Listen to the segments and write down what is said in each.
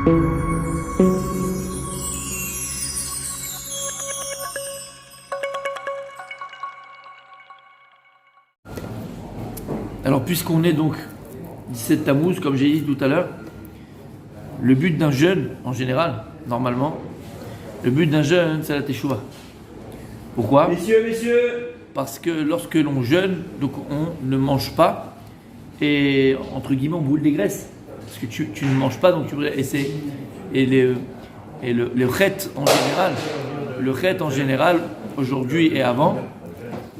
Alors, puisqu'on est donc 17 Tammuz, comme j'ai dit tout à l'heure, le but d'un jeûne, en général, normalement, le but d'un jeûne, c'est la teshuva. Pourquoi ? Messieurs, Parce que lorsque l'on jeûne, donc on ne mange pas et, entre guillemets, on brûle des graisses. Parce que tu ne manges pas, donc tu brûles. Le chet en général, aujourd'hui et avant,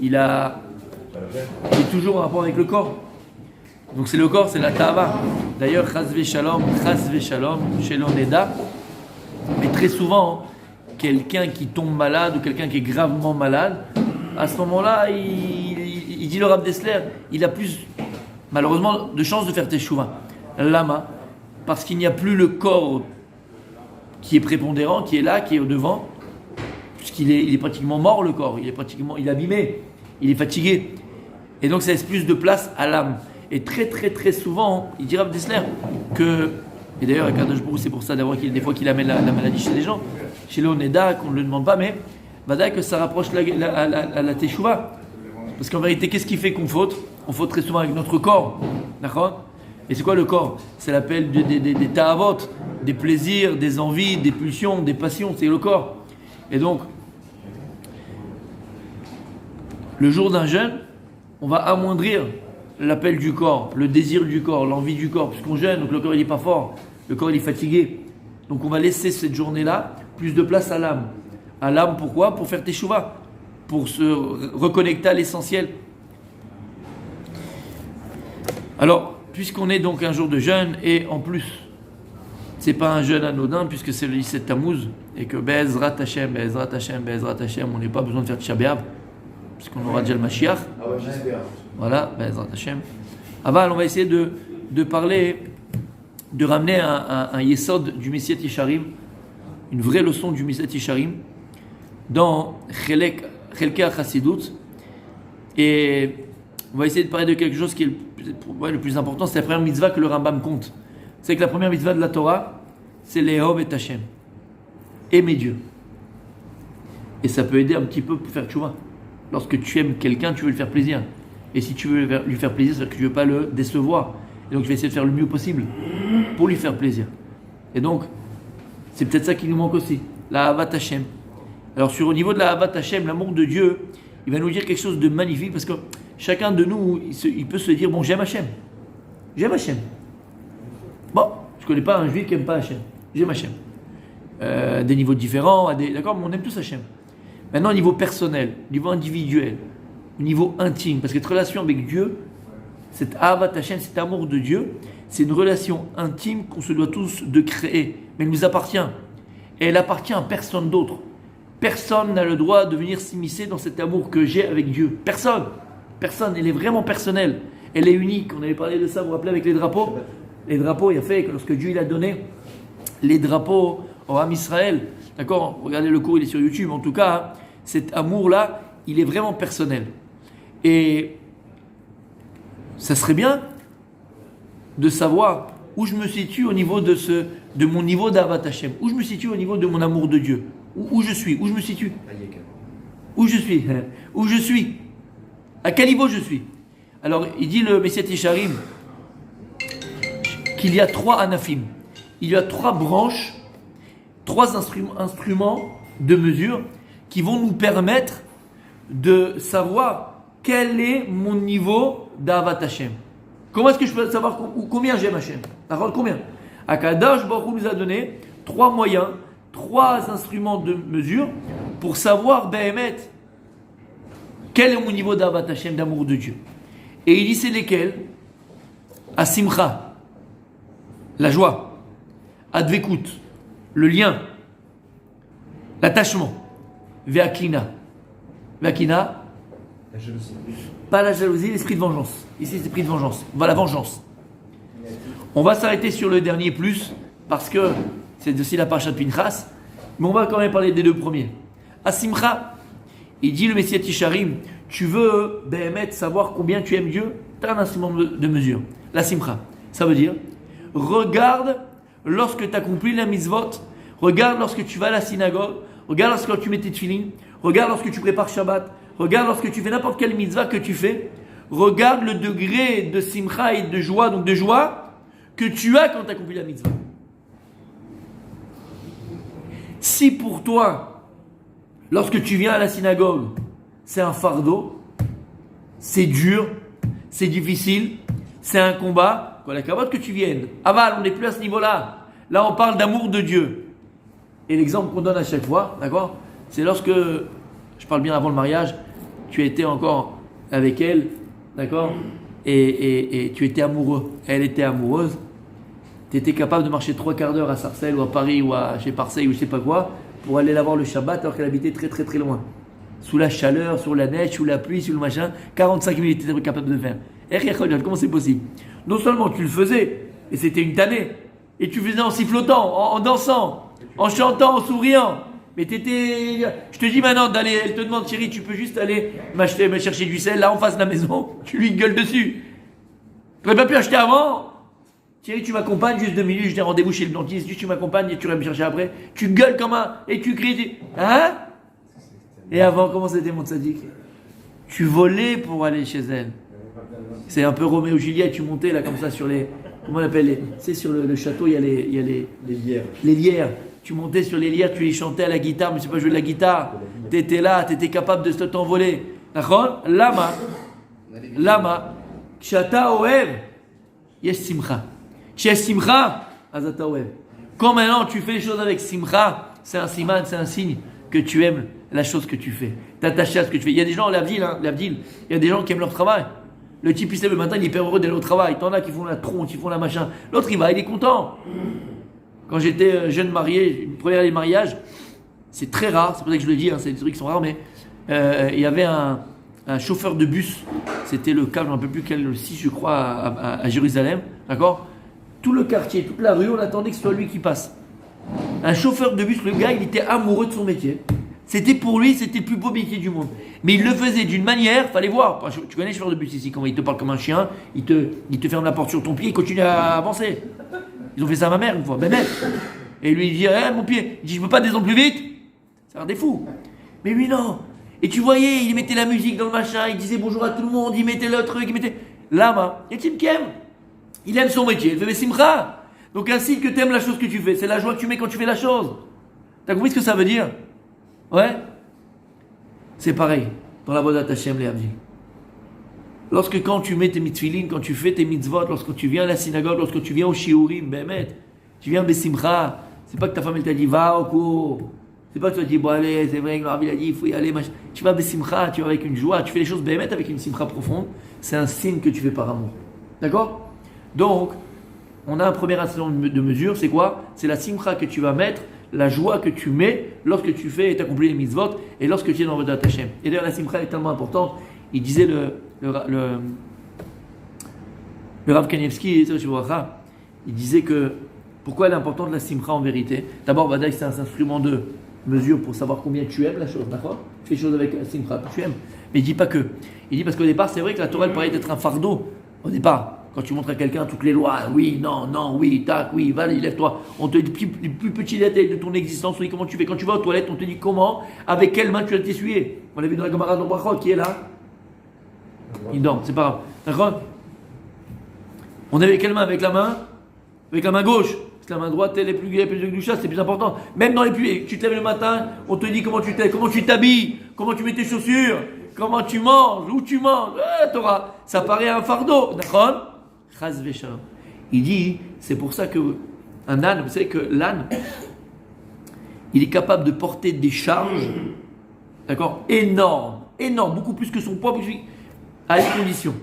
il est toujours en rapport avec le corps. Donc c'est le corps, c'est la ta'ava. D'ailleurs, chas v'shalom, chez l'oneda. Mais très souvent, quelqu'un qui tombe malade ou quelqu'un qui est gravement malade, à ce moment-là, il dit le Rav Dessler, il a plus, malheureusement, de chances de faire teshuva. Lama, parce qu'il n'y a plus le corps qui est prépondérant, qui est là, qui est au devant, puisqu'il est pratiquement mort, le corps, il est abîmé, il est fatigué. Et donc ça laisse plus de place à l'âme. Et très très très souvent, il dit Rav Dessler que, et d'ailleurs à Kadosh Baruch Hu, c'est pour ça d'abord des fois qu'il amène la maladie chez les gens, chez l'Oneda, qu'on ne le demande pas, mais Vadaï que ça rapproche la teshuva. Parce qu'en vérité, qu'est-ce qui fait qu'on faute ? On faute très souvent avec notre corps. D'accord ? Et c'est quoi le corps ? C'est l'appel des ta'avot, des plaisirs, des envies, des pulsions, des passions, c'est le corps. Et donc, le jour d'un jeûne, on va amoindrir l'appel du corps, le désir du corps, l'envie du corps, puisqu'on jeûne, donc le corps il n'est pas fort, le corps il est fatigué. Donc on va laisser cette journée-là plus de place à l'âme. À l'âme, pourquoi ? Pour faire teshuva, pour se reconnecter à l'essentiel. Alors, puisqu'on est donc un jour de jeûne, et en plus, c'est pas un jeûne anodin, puisque c'est le 17 Tammuz, et que Be'ezrat Hashem, on n'a pas besoin de faire Tisha B'Av, puisqu'on aura déjà le Mashiach. Ah ouais, j'espère. Voilà, Be'ezrat Hashem. Aval, on va essayer de parler, de ramener un yesod du Messiat Yesharim, une vraie leçon du Messiat Yesharim, dans Chelkei HaChassidut. Et on va essayer de parler de quelque chose qui est pour moi le plus important, c'est la première mitzvah que le Rambam compte. C'est que la première mitzvah de la Torah, c'est Le'ov et Hashem. Aimer Dieu. Et ça peut aider un petit peu pour faire tchouva. Lorsque tu aimes quelqu'un, tu veux lui faire plaisir. Et si tu veux lui faire plaisir, c'est-à-dire que tu ne veux pas le décevoir. Et donc je vais essayer de faire le mieux possible pour lui faire plaisir. Et donc, c'est peut-être ça qui nous manque aussi, la Ahavat Hashem. Alors au niveau de la Ahavat Hashem, l'amour de Dieu, il va nous dire quelque chose de magnifique, parce que chacun de nous, il peut se dire, bon, j'aime Hashem. J'aime Hashem. Bon, je ne connais pas un juif qui n'aime pas Hashem. J'aime Hashem. Des niveaux différents, d'accord, mais on aime tous Hashem. Maintenant, au niveau personnel, au niveau individuel, au niveau intime, parce que cette relation avec Dieu, cette Ahavat Hashem, cet amour de Dieu, c'est une relation intime qu'on se doit tous de créer. Mais elle nous appartient. Et elle appartient à personne d'autre. Personne n'a le droit de venir s'immiscer dans cet amour que j'ai avec Dieu. Personne. Personne. Elle est vraiment personnelle. Elle est unique. On avait parlé de ça, vous vous rappelez, avec les drapeaux. Les drapeaux, il a fait que lorsque Dieu il a donné les drapeaux au Ham Israël, d'accord, regardez le cours, il est sur YouTube. En tout cas, cet amour-là, il est vraiment personnel. Et ça serait bien de savoir où je me situe au niveau de mon niveau d'Ahavat Hashem, où je me situe au niveau de mon amour de Dieu, où je suis, où je me situe, où je suis, à quel niveau je suis. Alors, il dit le Messiat Yesharim qu'il y a 3 anafim, il y a 3 branches, 3 instruments de mesure qui vont nous permettre de savoir quel est mon niveau d'Ahavat Hashem. Comment est-ce que je peux savoir combien j'aime Hashem? Combien? Akadosh Baruch Hu nous a donné 3 moyens, 3 instruments de mesure pour savoir Behemet quel est mon niveau d'Ahavat Hashem, d'amour de Dieu. Et il dit c'est lesquels? Asimcha, la joie, Advekut, le lien, l'attachement, Ve'akina. Ve'akina, La jalousie. pas la jalousie, l'esprit de vengeance. Ici, c'est l'esprit de vengeance. On va la vengeance. On va s'arrêter sur le dernier plus, parce que c'est aussi la parasha de Pinchas, mais on va quand même parler des 2 premiers. Asimcha, il dit le Messiat Yesharim, tu veux, Behemet, savoir combien tu aimes Dieu? Tu as un instrument de mesure. La simcha, ça veut dire, regarde lorsque tu accomplis la mitzvot. Regarde lorsque tu vas à la synagogue. Regarde lorsque tu mets tes tefilin. Regarde lorsque tu prépares Shabbat. Regarde lorsque tu fais n'importe quelle mitzvah que tu fais. Regarde le degré de simcha et de joie, donc de joie, que tu as quand tu accomplis la mitzvah. Si pour toi, lorsque tu viens à la synagogue, c'est un fardeau, c'est dur, c'est difficile, c'est un combat, quoi la carotte que tu viennes. Aval, on n'est plus à ce niveau-là. Là, on parle d'amour de Dieu. Et l'exemple qu'on donne à chaque fois, d'accord, c'est lorsque, je parle bien avant le mariage, tu étais encore avec elle, d'accord, et tu étais amoureux, elle était amoureuse, tu étais capable de marcher 3 quarts d'heure à Sarcelles ou à Paris ou chez Marseille ou je sais pas quoi, pour aller la voir le Shabbat alors qu'elle habitait très très très loin. Sous la chaleur, sous la neige, sous la pluie, sous le machin, 45 minutes, tu étais capable de faire. Comment c'est possible? Non seulement tu le faisais, et c'était une tannée, et tu faisais en sifflotant, en dansant, en chantant, en souriant. Mais t'étais... Je te dis maintenant d'aller... Elle te demande, chérie, tu peux juste aller me chercher du sel, là en face de la maison. Tu lui gueules dessus. Tu n'aurais pas pu acheter avant. Chérie, tu m'accompagnes juste 2 minutes, j'ai rendez-vous chez le dentiste, juste tu m'accompagnes et tu vas me chercher après. Tu gueules comme un... Et tu cries... Hein? Et avant, comment c'était mon tzaddik? Tu volais pour aller chez elle. C'est un peu Roméo et Juliette, tu montais là comme ça sur les... Comment on appelle les... Tu sais, sur le château, il y a les lierres. Les lierres. Tu montais sur les lierres, tu les chantais à la guitare, mais tu sais pas jouer de la guitare. Tu étais là, tu étais capable de t'envoler. D'accord? Lama. Kshata oev. Yesh simcha. Yesh simcha. Azata oev. Quand maintenant tu fais les choses avec simcha, c'est un siman, c'est un signe que tu aimes la chose que tu fais. T'attaches à ce que tu fais. Il y a des gens, l'Avdil, il y a des gens qui aiment leur travail. Le type il se lève le matin, il est hyper heureux d'aller au travail. T'en as qui font la tronche, qui font la machin. L'autre il va, il est content. Quand j'étais jeune marié, une première année de mariage, c'est très rare, c'est pour ça que je le dis, c'est des trucs qui sont rares, mais il y avait un chauffeur de bus, c'était le cas, je ne me rappelle plus quel, le 6 je crois, à Jérusalem, d'accord? Tout le quartier, toute la rue, on attendait que ce soit lui qui passe. Un chauffeur de bus, le gars, il était amoureux de son métier. C'était pour lui, c'était le plus beau métier du monde. Mais il le faisait d'une manière, fallait voir. Tu connais le chauffeur de bus ici, comment il te parle comme un chien, il te ferme la porte sur ton pied, il continue à avancer. Ils ont fait ça à ma mère une fois, ben net. Et lui il dit, mon pied, il dit, je peux pas descendre plus vite. C'est un des fous. Mais lui non. Et tu voyais, il mettait la musique dans le machin, il disait bonjour à tout le monde, il mettait le truc, il mettait... Lama, et Tim Kem, il aime son métier, il fait simcha. Donc ainsi que tu aimes la chose que tu fais, c'est la joie que tu mets quand tu fais la chose. T'as compris ce que ça veut dire? Ouais? C'est pareil, dans la Vodat Hashem, les Abdi. Lorsque quand tu mets tes mitzvot, quand tu fais tes mitzvot, lorsque tu viens à la synagogue, lorsque tu viens au shiurim, tu viens besimcha, c'est pas que ta femme elle t'a dit va au cours, c'est pas que tu as dit bon allez, c'est vrai que Rabbi a dit il faut y aller, machin. Tu vas besimcha, tu vas avec une joie, tu fais les choses avec une simcha profonde, c'est un signe que tu fais par amour. D'accord? Donc, on a un premier instrument de mesure, c'est quoi? C'est la simcha que tu vas mettre, la joie que tu mets lorsque tu fais et tu accomplis les mitzvot et lorsque tu es dans le Vodat Hashem. Et d'ailleurs la simcha est tellement importante, il disait le Rav Kanievski, il disait que pourquoi elle est importante la simcha en vérité. D'abord, Vadaï, c'est un instrument de mesure pour savoir combien tu aimes la chose, d'accord? Tu fais les choses avec la simcha, tu aimes. Mais il dit pas que. Il dit parce qu'au départ, c'est vrai que la Torah elle paraît être un fardeau. Au départ, quand tu montres à quelqu'un toutes les lois, oui, non, oui, tac, oui, va, lève-toi. On te dit les plus petits détails de ton existence, oui, comment tu fais. Quand tu vas aux toilettes, on te dit comment, avec quelle main tu vas t'essuyer. On l'a vu dans la Gemara de Brachot, qui est là. Il dort, c'est pas grave. D'accord? On est avec quelle main? Avec la main gauche. Parce que la main droite, elle est plus gloucha, c'est plus important. Même dans les pluies, tu te lèves le matin, on te dit comment tu t'habilles, comment tu mets tes chaussures, comment tu manges, où tu manges. Torah, ça paraît un fardeau. D'accord? Chaz v'shalom. Il dit, c'est pour ça que un âne, vous savez que l'âne, il est capable de porter des charges, d'accord, énormes, beaucoup plus que son poids, à une condition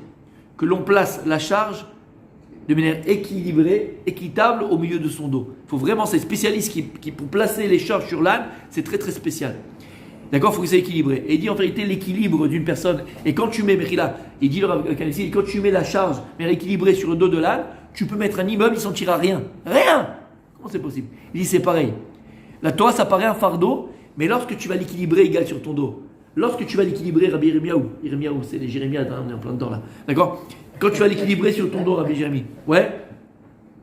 que l'on place la charge de manière équilibrée, équitable au milieu de son dos. Il faut vraiment, c'est spécialiste qui pour placer les charges sur l'âne, c'est très très spécial. D'accord, il faut que c'est équilibré. Et il dit en vérité l'équilibre d'une personne. Et quand tu mets, il dit quand tu mets la charge mais équilibrée sur le dos de l'âne, tu peux mettre un immeuble, il ne sentira rien. Rien! Comment c'est possible? Il dit c'est pareil. La Torah, ça paraît un fardeau, mais lorsque tu vas l'équilibrer égal sur ton dos, lorsque tu vas l'équilibrer, Rabbi Yirmiyahu, c'est les Jérémiades, on est en plein dedans là. D'accord? Quand tu vas l'équilibrer sur ton dos, Rabbi Jérémie, ouais,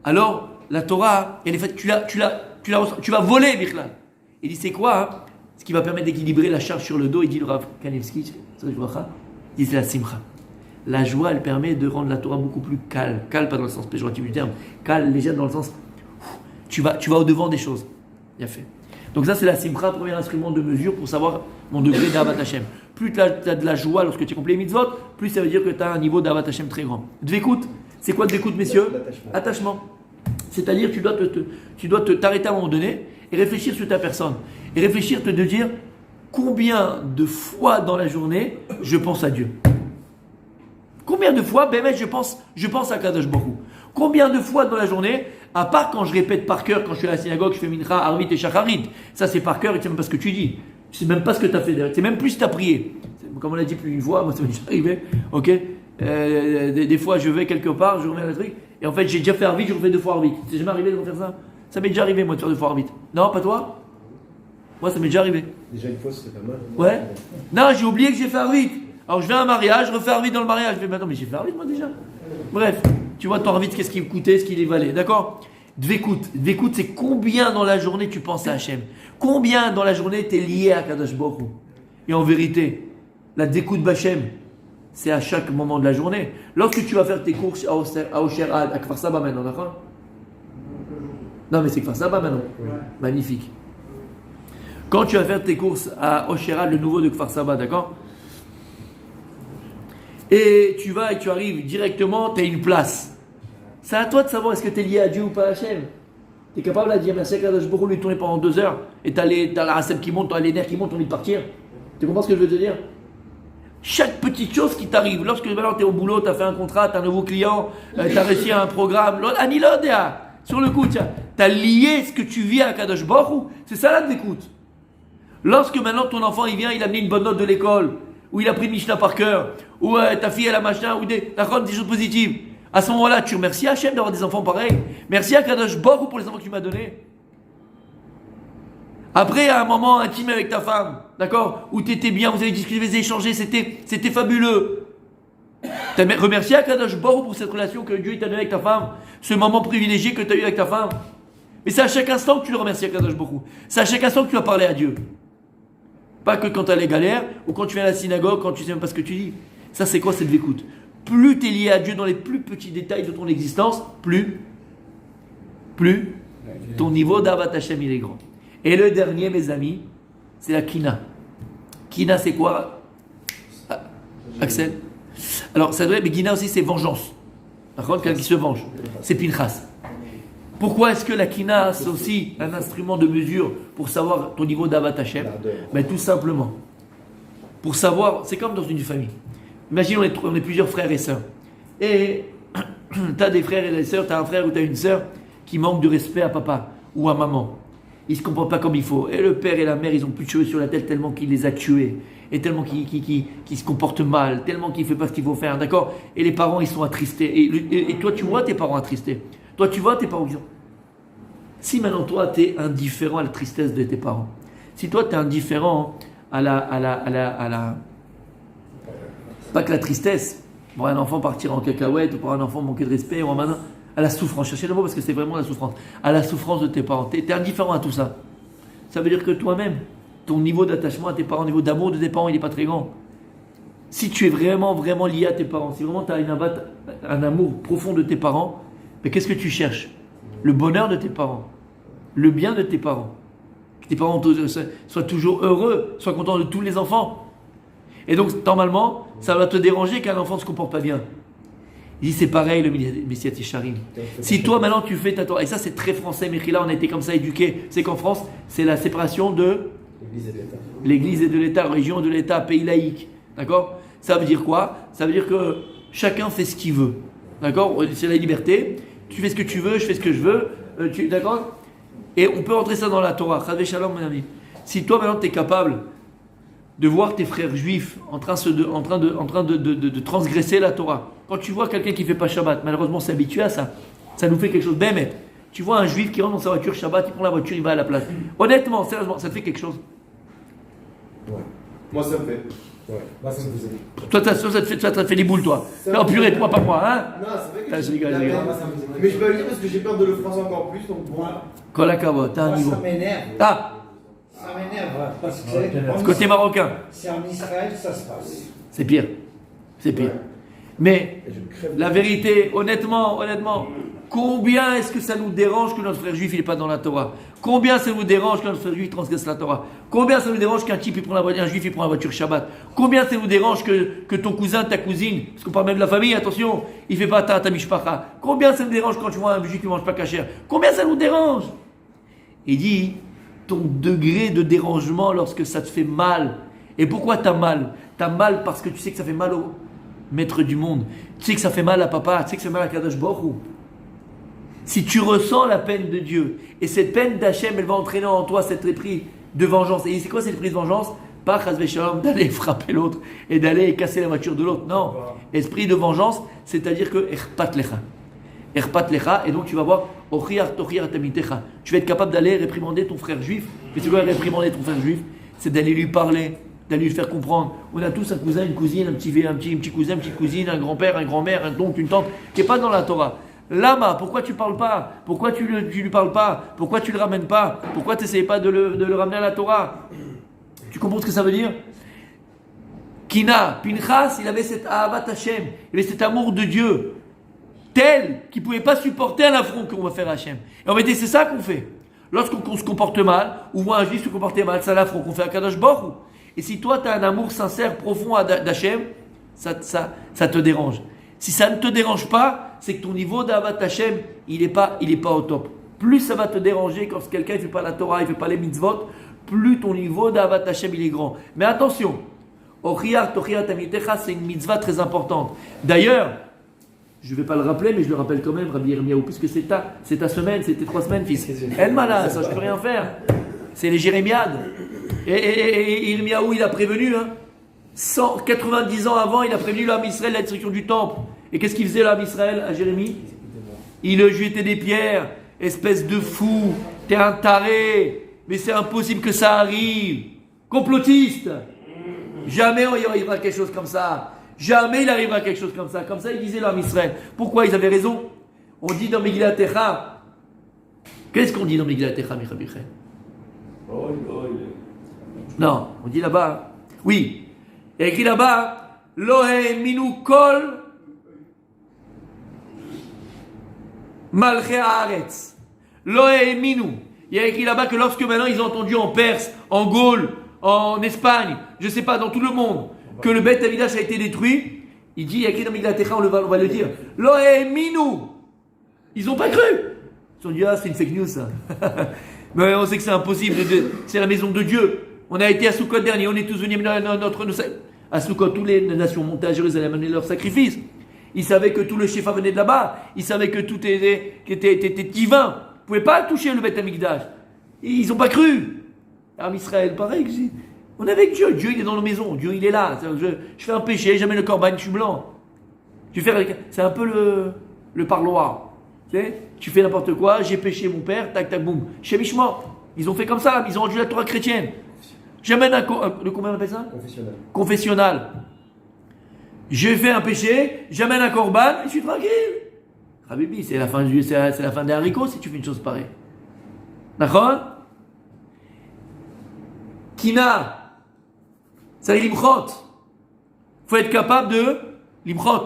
alors la Torah, elle est faite, tu vas voler, Bichlal. Il dit, c'est quoi hein? Ce qui va permettre d'équilibrer la charge sur le dos, il dit le Rav Kanevski, il dit c'est la simcha. La joie, elle permet de rendre la Torah beaucoup plus calme. Calme, pas dans le sens péjoratif du terme. Calme, légère dans le sens, tu vas au-devant des choses. Bien fait. Donc ça, c'est la simcha, premier instrument de mesure pour savoir mon degré d'Avat Hashem. Plus tu as de la joie lorsque tu accomplis les mitzvot, plus ça veut dire que tu as un niveau d'Avat Hashem très grand. Dvekout, c'est quoi Dvekout, messieurs? Attachement. C'est-à-dire, tu dois t'arrêter à un moment donné et réfléchir sur ta personne. Et réfléchir, te dire combien de fois dans la journée je pense à Dieu. Combien de fois, je pense à Kadosh Baruch Hu. Combien de fois dans la journée, à part quand je répète par cœur, quand je suis à la synagogue, je fais Mincha, Arvit et Shacharit. Ça c'est par cœur et tu sais même pas ce que tu dis. Tu sais même pas ce que tu as fait. Tu sais même plus si tu as prié. Comme on l'a dit plus d'une fois, moi ça m'est déjà arrivé. Ok, des fois je vais quelque part, je remets le truc, et en fait j'ai déjà fait Arvit, je refais 2 fois Arvit. C'est jamais arrivé de refaire ça? Ça m'est déjà arrivé moi de faire 2 fois Arvit. Non, pas toi? Moi ça m'est déjà arrivé. Déjà une fois c'était pas mal. Ouais. Non, j'ai oublié que j'ai fait Arvit. Alors je vais à un mariage, je refais Arvit dans le mariage. Je fais maintenant, mais j'ai fait Arvit moi déjà. Bref, tu vois ton Arvit, qu'est-ce qu'il coûtait, ce qu'il est valait, d'accord? Dvekout, c'est combien dans la journée tu penses à Hachem? Combien dans la journée tu es lié à Kadosh Baruch Hu? Et en vérité, la Dvekout Bachem, c'est à chaque moment de la journée. Lorsque tu vas faire tes courses à Osher Ad, à Kfar Saba maintenant, d'accord? Non mais c'est Kfar Saba maintenant. Ouais. Magnifique. Quand tu vas faire tes courses à Osher Ad, le nouveau de Kfar Saba, d'accord? Et tu vas et tu arrives directement, tu as une place. C'est à toi de savoir est-ce que tu es lié à Dieu ou pas à Hachem. Tu es capable de dire merci à Kadosh Baruch Hu, lui tourner pendant 2 heures et tu as la racette qui monte, tu as les nerfs qui montent, tu as envie de partir. Tu comprends ce que je veux te dire? Chaque petite chose qui t'arrive, lorsque maintenant tu es au boulot, tu as fait un contrat, tu as un nouveau client, tu as réussi un programme, sur le coup, tu as lié ce que tu vis à Kadosh Baruch Hu. C'est ça là d'écoute. Lorsque maintenant ton enfant il vient, il a amené une bonne note de l'école, ou il a pris une Mishnah par cœur, ou ta fille elle a machin, ou des choses positives. À ce moment-là, tu remercies Hachem d'avoir des enfants pareils. Merci à Kadosh Baruch Hu pour les enfants que tu m'as donnés. Après, à un moment intime avec ta femme, d'accord, où tu étais bien, vous avez discuté, vous avez échangé, c'était fabuleux. Tu as remercié à Kadosh Baruch Hu pour cette relation que Dieu t'a donnée avec ta femme, ce moment privilégié que tu as eu avec ta femme. Mais c'est à chaque instant que tu le remercies à Kadosh Baruch Hu. C'est à chaque instant que tu vas parler à Dieu. Pas que quand tu as les galères, ou quand tu viens à la synagogue, quand tu sais même pas ce que tu dis. Ça, c'est quoi cette écoute? Plus tu es lié à Dieu dans les plus petits détails de ton existence, plus ton niveau d'Avat Hashem il est grand. Et le dernier, mes amis, c'est la Kina. Kina, c'est quoi? Axel? Alors, ça doit être, mais Kina aussi, c'est vengeance. Par contre, quelqu'un qui se venge. C'est Pinchas. Pourquoi est-ce que la Kina, c'est aussi un instrument de mesure pour savoir ton niveau d'Avat Hashem? Ben, tout simplement. Pour savoir, c'est comme dans une famille. Imagine, on est plusieurs frères et sœurs. Et tu as des frères et des sœurs, tu as un frère ou tu as une sœur qui manque de respect à papa ou à maman. Ils ne se comportent pas comme il faut. Et le père et la mère, ils ont plus de cheveux sur la tête tellement qu'il les a tués. Et tellement qu'il se comporte mal, tellement qu'il ne fait pas ce qu'il faut faire. D'accord? Et les parents, ils sont attristés. Et toi, tu vois tes parents attristés. Toi, tu vois tes parents qui sont... Si maintenant, toi, tu es indifférent à la tristesse de tes parents. Si toi, tu es indifférent à la pas que la tristesse, pour un enfant partir en cacahuète, ou pour un enfant manquer de respect, ou à la souffrance. Cherchez le mot parce que c'est vraiment la souffrance. À la souffrance de tes parents. Tu es indifférent à tout ça. Ça veut dire que toi-même, ton niveau d'attachement à tes parents, niveau d'amour de tes parents, il n'est pas très grand. Si tu es vraiment, vraiment lié à tes parents, si vraiment tu as un amour profond de tes parents, mais qu'est-ce que tu cherches? Le bonheur de tes parents, le bien de tes parents. Que tes parents soient toujours heureux, soient contents de tous les enfants. Et donc, normalement, ça va te déranger qu'un enfant ne se comporte pas bien. Il dit, c'est pareil, le Messiat Yesharim. Si toi, maintenant, tu fais ta Torah, et ça, c'est très français, Mechila, on a été comme ça éduqués. C'est qu'en France, c'est la séparation de l'Église et de l'État, région de l'État, pays laïque. D'accord? Ça veut dire quoi? Ça veut dire que chacun fait ce qu'il veut. D'accord? C'est la liberté. Tu fais ce que tu veux, je fais ce que je veux. D'accord? Et on peut rentrer ça dans la Torah. Chadvé Shalom, mon ami. Si toi, maintenant, tu es capable de voir tes frères juifs en train de transgresser la Torah. Quand tu vois quelqu'un qui ne fait pas Shabbat, malheureusement, c'est habitué à ça. Ça nous fait quelque chose. Mais tu vois un juif qui rentre dans sa voiture Shabbat, il prend la voiture, il va à la place. Honnêtement, sérieusement, ça te fait quelque chose? Ouais. Moi, ça me fait. Ouais, là, ça me faisait. Toi, ça te fait des boules, toi. Non, purée, toi, pas moi, hein. Non, c'est vrai Ah, que je rigole, je rigole. Mais je peux le dire parce que j'ai peur de le froisser encore plus, donc bon. Kolakava, t'as un Moi, niveau. ça m'énerve. Ah, Ça m'énerve, parce que ce côté marocain, c'est en Israël ça se passe. c'est pire. C'est pire. Mais Et je crève. la vérité, honnêtement, combien est-ce que ça nous dérange que notre frère juif il n'est pas dans la Torah? Combien ça nous dérange que notre frère juif transgresse la Torah? Combien ça nous dérange qu'un type il prend la voiture, un juif il prend la voiture Shabbat? Combien ça nous dérange que ton cousin, ta cousine, parce qu'on parle même de la famille, attention, il fait pas ta mishpacha? Combien ça nous dérange quand tu vois un juif qui mange pas kasher? Combien ça nous dérange? Il dit ton degré de dérangement lorsque ça te fait mal. Et pourquoi t'as mal? T'as mal parce que tu sais que ça fait mal au maître du monde. Tu sais que ça fait mal à papa, tu sais que ça fait mal à Kadosh Baruch Hu. Si tu ressens la peine de Dieu, et cette peine d'Hachem, elle va entraîner en toi cet esprit de vengeance. Et c'est quoi cet esprit de vengeance? Pas chas v'shalom, d'aller frapper l'autre et d'aller casser la voiture de l'autre. Non. Esprit de vengeance, c'est-à-dire que erpat lecha. Erpat lecha, et donc tu vas voir, tu vas être capable d'aller réprimander ton frère juif. Mais c'est quoi réprimander ton frère juif? C'est d'aller lui parler, d'aller lui faire comprendre. On a tous un cousin, une cousine, un petit cousin, une petite cousine, un grand-père, un grand-mère, un oncle, une tante, qui n'est pas dans la Torah. Lama, pourquoi tu parles pas? Pourquoi tu lui parles pas? Pourquoi tu le ramènes pas? Pourquoi tu n'essayes pas de le ramener à la Torah? Tu comprends ce que ça veut dire? Kina, Pinchas, il avait cet Ahavat Hashem, il avait cet amour de Dieu, tel qu'il ne pouvait pas supporter un affront qu'on va faire à Hashem. Et en réalité, c'est ça qu'on fait. Lorsqu'on se comporte mal, ou voit un juif se comporter mal, c'est l'affront qu'on fait à Kadosh Baruch Hu. Et si toi, tu as un amour sincère, profond d'Hachem, ça te dérange. Si ça ne te dérange pas, c'est que ton niveau d'Avat Hashem, il est pas au top. Plus ça va te déranger quand quelqu'un ne fait pas la Torah, il ne fait pas les mitzvot, plus ton niveau d'Avat Hashem, il est grand. Mais attention, Ochiyar Tochiyar Tamitecha, c'est une mitzvah très importante. D'ailleurs, je ne vais pas le rappeler, mais je le rappelle quand même, Rabbi Yirmiyahu, puisque c'est ta semaine, c'était 3 semaines, fils. Elle m'a là, ça, je ne peux rien faire. C'est les Jérémiades. Et Yirmiyahu, il a prévenu, 190 ans avant, il a prévenu l'homme Israël la destruction du temple. Et qu'est-ce qu'il faisait l'homme Israël à Jérémie? Il le jetait des pierres, espèce de fou, t'es un taré, mais c'est impossible que ça arrive. Complotiste. Jamais il arrivera quelque chose comme ça. Jamais il arrivera quelque chose comme ça. Comme ça, il disait l'homme Israël. Pourquoi ils avaient raison? On dit dans Megillat Echa. Qu'est-ce qu'on dit dans Megillat Echa, Micha Bichel? Non, on dit là-bas. Oui. Il y a écrit là-bas, Lohe minu kol malchei haaretz. Lohe minu. Il y a écrit là-bas que lorsque maintenant ils ont entendu en Perse, en Gaule, en Espagne, je ne sais pas, dans tout le monde, que le Beth Amikdash a été détruit, il dit, il y a écrit dans Megillat Echa, on va le dire, Lohe minu. Ils n'ont pas cru. Ils ont dit, c'est une fake news ça. Mais on sait que c'est impossible, c'est la maison de Dieu. On a été à Sukkot dernier, on est tous venus à Sukkot, toutes les nations montaient à Jérusalem, amener leurs sacrifices. Ils savaient que tout le Shefa venait de là-bas. Ils savaient que tout était divin. Ils ne pouvaient pas toucher le Beth Amikdash. Ils n'ont pas cru. En Israël, pareil. On est avec Dieu. Dieu, il est dans nos maisons. Dieu, il est là. Je fais un péché, j'amène le corban, je suis blanc. C'est un peu le parloir. Tu fais n'importe quoi, j'ai péché mon père, tac, tac, boum. Chez Mishma, ils ont fait comme ça, ils ont rendu la Torah chrétienne. J'amène le combien on appelle ça? Confessionnal. J'ai fait un péché, j'amène un corban et je suis tranquille. Habibi, c'est la fin des haricots si tu fais une chose pareille. D'accord? Kina, c'est l'imchot. Il faut être capable de l'imchot.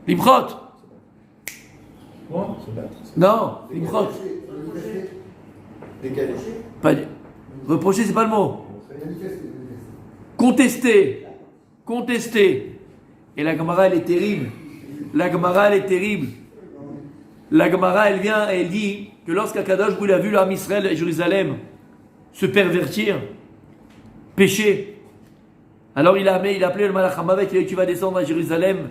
L'imchot. Non, l'imchot. Reprocher, c'est pas le mot. Contester. Et la Gemara, elle est terrible. La Gemara, elle vient et elle dit que lorsqu'Akadosh Baruch Hu a vu l'âme Israël et Jérusalem se pervertir, pécher, alors il a appelé le Malach HaMavet, il a dit, tu vas descendre à Jérusalem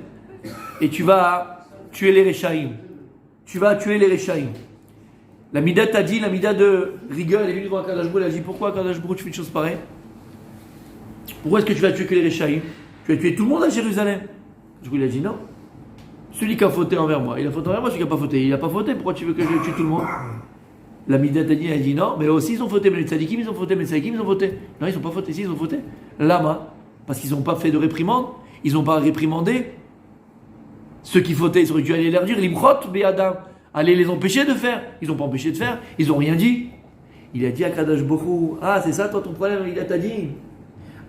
et tu vas tuer les Réchaïm. Tu vas tuer les Réchaïm. La Mida t'a dit, la Mida de rigueur, elle est venue devant Akadosh Baruch Hu, elle a dit, pourquoi Akadosh Baruch Hu tu fais une chose pareille? Pourquoi est-ce que tu vas tuer que les Réchaïm? Tu vas tuer tout le monde à Jérusalem. Il a dit non. Celui qui a fauté envers moi, il a fauté envers moi, celui qui n'a pas fauté, il n'a pas fauté, pourquoi tu veux que je tue tout le monde? La Mida t'a dit, elle a dit non, mais eux aussi ils ont fauté, mais les tzadikim ils ont fauté, mais les tzadikim ils ont fauté. Non, ils n'ont pas fauté, si ils ont fauté. Lama, Parce qu'ils n'ont pas fait de réprimande, ils n'ont pas réprimandé. Ceux qui fautaient, ils auraient dû aller leur dire, l'imchot be'adam, aller les empêcher de faire. Ils n'ont pas empêché de faire, ils n'ont rien dit. Il a dit à Kadosh Baruch Hu, ah c'est ça toi ton problème, il t'a dit.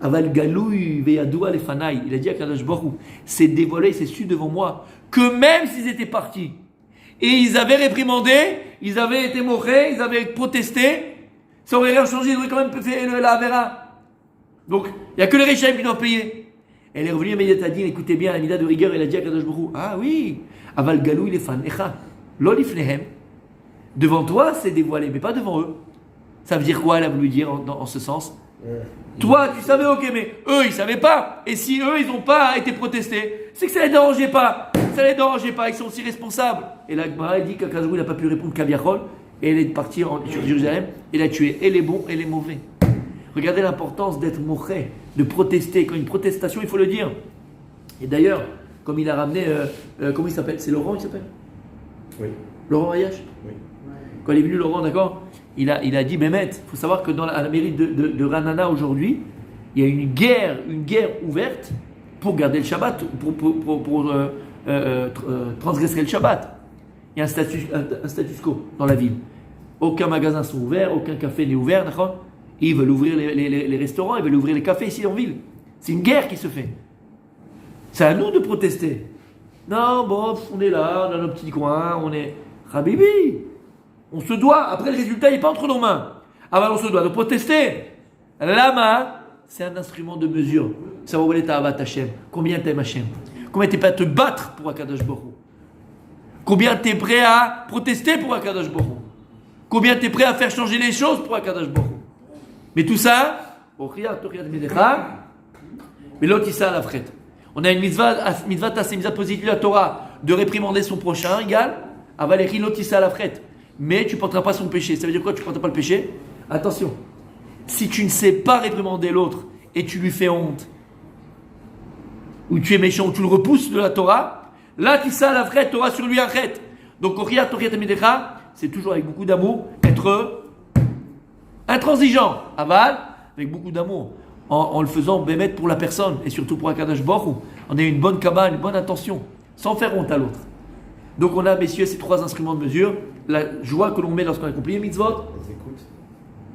Aval galouy ve'yadoua lefanai. Il a dit à Kadosh Baruch Hu, c'est dévoilé, c'est su devant moi, que même s'ils étaient partis, et ils avaient réprimandé, ils avaient été moqués, ils avaient protesté, ça aurait rien changé, ils auraient quand même fait la Avera. Donc, il n'y a que les Réchaim qui doivent payer. Elle est revenue à Mediatadin, écoutez bien, la mida de rigueur, elle a dit à Kadosh Baruch Hu, ah oui, aval galou il est fan, lo lifnehem. Devant toi, c'est dévoilé, mais pas devant eux. Ça veut dire quoi, elle a voulu dire en ce sens? Toi, tu savais, ok, mais eux, ils ne savaient pas. Et si eux, ils n'ont pas été protestés, c'est que ça ne les dérangeait pas. Ça ne les dérangeait pas, ils sont aussi responsables. Et la Gemara, elle dit qu'Akadosh Baruch Hu n'a pas pu répondre Kaviachol, et elle est partie sur Jérusalem, et elle a tué et les bons et les mauvais. Regardez l'importance d'être moché, de protester. Quand une protestation, il faut le dire. Et d'ailleurs, comme il a ramené, comment il s'appelle? C'est Laurent, il s'appelle? Oui. Laurent Ayash? Oui. Quand il est venu, Laurent, d'accord, il a dit, Bémet, il faut savoir que à la mairie de Ranana aujourd'hui, il y a une guerre ouverte pour garder le Shabbat, pour transgresser le Shabbat. Il y a un status quo dans la ville. Aucun magasin sont ouverts, aucun café n'est ouvert, d'accord? Ils veulent ouvrir les restaurants, ils veulent ouvrir les cafés ici en ville. C'est une guerre qui se fait. C'est à nous de protester. Non, bon, on est là, dans nos petits coins, on est... Habibi, on se doit, après le résultat, il n'est pas entre nos mains. Alors on se doit de protester. Lama, c'est un instrument de mesure. Ça va où est Avat Hashem. Combien t'aimes Hashem? Combien t'es prêt à te battre pour Akadosh Baruch Hu? Combien t'es prêt à protester pour Akadosh Baruch Hu? Combien t'es prêt à faire changer les choses pour Akadosh Baruch Hu? Mais tout ça, mais l'autre il ça à la frette. On a une mitzvah c'est une mitzvah positive de la Torah, de réprimander son prochain, égal, avaléri l'autre il ça à la frette. Mais tu ne porteras pas son péché. Ça veut dire quoi? Tu ne porteras pas le péché? Attention, si tu ne sais pas réprimander l'autre et tu lui fais honte, ou tu es méchant, ou tu le repousses de la Torah, là tu ça à la frette, Torah sur lui arrête. Donc c'est toujours avec beaucoup d'amour, être intransigeant, aval, avec beaucoup d'amour, en le faisant bémettre pour la personne, et surtout pour Akadosh Baruch Hu. On a une bonne kaba, une bonne intention, sans faire honte à l'autre. Donc on a, messieurs, ces trois instruments de mesure, la joie que l'on met lorsqu'on accomplit les mitzvot,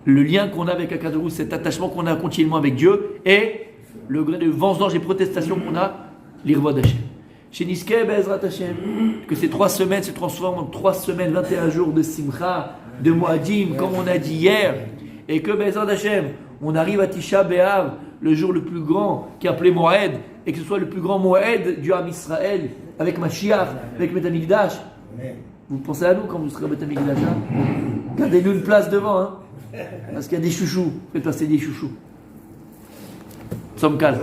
le lien qu'on a avec Akadosh Baruch Hu, cet attachement qu'on a continuellement avec Dieu, et le gré de vengeance et protestation qu'on a, l'irvod Hashem. Chez Niske, Bezrat Hashem, que ces 3 semaines se transforment en 3 semaines, 21 jours de Simcha, de Moadim, comme on a dit hier, et que Bezrat Hashem, on arrive à Tisha B'Av, le jour le plus grand qui est appelé Moed, et que ce soit le plus grand Moed du Ham Israël, avec Mashiach, avec Beth Amikdash. Vous pensez à nous quand vous serez à Beth Amikdash, hein? Gardez-nous une place devant, hein? Parce qu'il y a des chouchous, faites passer des chouchous. Sommes calmes.